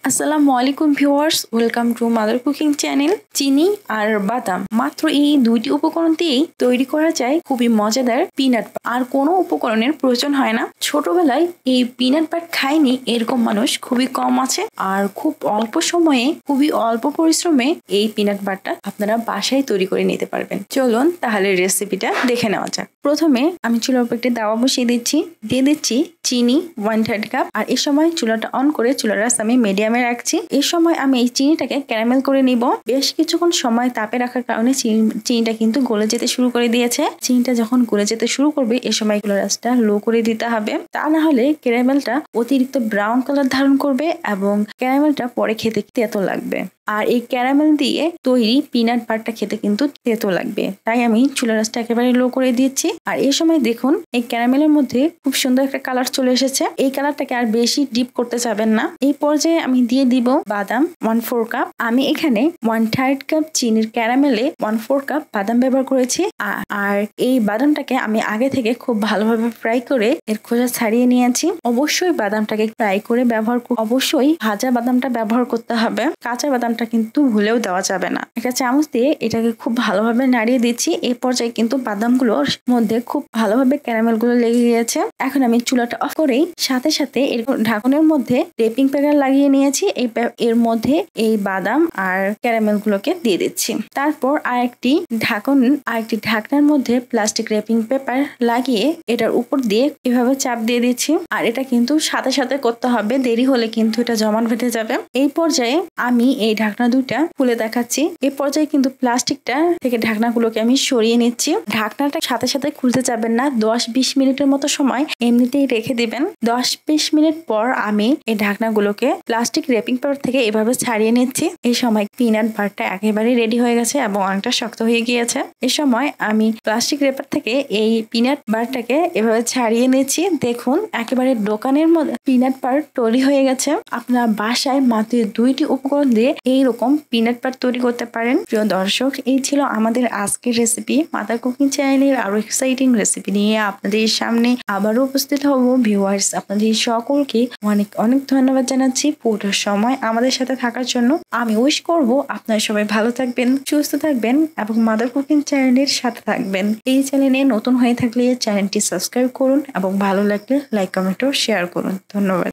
আসসালামু আলাইকুম viewers, welcome to mother cooking channel. চিনি আর বাদাম মাত্র এই দুইটি উপকরণ দিয়েই তৈরি করা যায় খুবই মজাদার পিনাট। আর কোনো উপকরণের প্রয়োজন হয় না। ছোটবেলায় এই পিনাট বাট খায়নি এরকম মানুষ খুবই কম আছে। আর খুব অল্প সময়ে খুবই অল্প পরিশ্রমে এই পিনাট বাটটা আপনারা বাসায় তৈরি করে নিতে পারবেন। চলুন তাহলে রেসিপিটা দেখে নেওয়া যাক। প্রথমে আমি চুলার উপর একটি তাওয়া বসিয়ে দিয়ে দিচ্ছি চিনি 1/3 কাপ। আর এই সময় চুলাটা অন করে চুলার আঁচ আমি মিডিয়ামে রাখছি। এই সময় আমি এই চিনিটাকে ক্যারামেল করে নিব। বেশ কিছুক্ষণ সময় তাপে রাখার কারণে চিনিটা কিন্তু গলে যেতে শুরু করে দিয়েছে। চিনিটা যখন গলে যেতে শুরু করবে এই সময় চুলার আঁচটা লো করে দিতে হবে, তা না হলে ক্যারামেলটা অতিরিক্ত ব্রাউন কালার ধারণ করবে এবং ক্যারামেলটা পরে খেতে তেতো লাগবে। আর এই ক্যারামেল দিয়ে তৈরি পিনাট বাটটা খেতে কিন্তু তেতো লাগবে, তাই আমি চুলার আঁচটা একেবারে লো করে দিচ্ছি। আর এই সময় দেখুন এই ক্যারামেলের মধ্যে খুব সুন্দর একটা কালার চলে এসেছে। এই কালারটাকে আর বেশি ডিপ করতে চাবেন না। এই পর্যায়ে আমি দিয়ে দিব বাদাম 1/4 কাপ। আমি এখানে 1/3 কাপ চিনির ক্যারামেলে 1/4 কাপ বাদাম ব্যবহার করেছি। আর এই বাদামটাকে আমি আগে থেকে খুব ভালোভাবে ফ্রাই করে এর খোসা ছাড়িয়ে নিয়েছি। অবশ্যই বাদামটাকে ফ্রাই করে অবশ্যই ভাজা বাদামটা ব্যবহার করতে হবে। কাঁচা বাদাম কিন্তু ভুলেও দেওয়া যাবে না। একটা চামচ দিয়ে এটাকে খুব ভালোভাবে নাড়িয়ে দিচ্ছি। এই পর্যায়ে কিন্তু বাদামগুলোর মধ্যে খুব ভালোভাবে ক্যারামেল গুলো লেগে গিয়েছে। এখন আমি চুলাটা অফ করেই সাথে সাথে এর ঢাকনের মধ্যে রেপিং পেপার লাগিয়ে নিয়েছি। এর মধ্যে এই বাদাম আর ক্যারামেল গুলোকে দিয়ে দিচ্ছি। তারপর আরেকটি ঢাকনার মধ্যে প্লাস্টিক রেপিং পেপার লাগিয়ে এটার উপর দিয়ে এভাবে চাপ দিয়ে দিচ্ছি। আর এটা কিন্তু সাথে সাথে করতে হবে, দেরি হলে কিন্তু এটা জমাট বেঁধে যাবে। এই পর্যায়ে আমি এই ঢাকনা দুইটা খুলে দেখাচ্ছি। এই পর্যায়ে কিন্তু প্লাস্টিকটা থেকে ঢাকনাগুলোকে আমি সরিয়ে নিচ্ছি। ঢাকনাটা সাথে সাথে খুলতে যাবেন না, 10-20 মিনিটের মতো সময় এমনিতেই রেখে দিবেন। 10-20 মিনিট পর আমি এই ঢাকনাগুলোকে প্লাস্টিক রেপিং পেপার থেকে এভাবে ছাড়িয়ে নিচ্ছি। এই সময় পিনাট বাটটা একেবারে রেডি হয়ে গেছে এবং অনেকটা শক্ত হয়ে গিয়েছে। এই সময় আমি প্লাস্টিক রেপার থেকে এই পিনাট বাটটাকে এভাবে ছাড়িয়ে নিচ্ছি। দেখুন একেবারে দোকানের মধ্যে পিনাট বাট তৈরি হয়ে গেছে। আপনার বাসায় মাত্র 2টি উপকরণ দিয়ে এইরকম পিনাট বাট তৈরি করতে পারেন। প্রিয় দর্শক, এই ছিল আমাদের আজকের রেসিপি। মাদার কুকিং চ্যানেলের আরো এক্সাইটিং রেসিপি নিয়ে আপনাদের সামনে আবারও উপস্থিত হব। ভিউয়ার্স, আপনাদের সকলকে অনেক অনেক ধন্যবাদ জানাচ্ছি পুরো সময় আমাদের সাথে থাকার জন্য। আমি উইশ করব আপনারা সবাই ভালো থাকবেন, সুস্থ থাকবেন এবং মাদার কুকিং চ্যানেলের সাথে থাকবেন। এই চ্যানেলে নতুন হয়ে থাকলে চ্যানেলটি সাবস্ক্রাইব করুন এবং ভালো লাগলে লাইক, কমেন্ট ও শেয়ার করুন। ধন্যবাদ।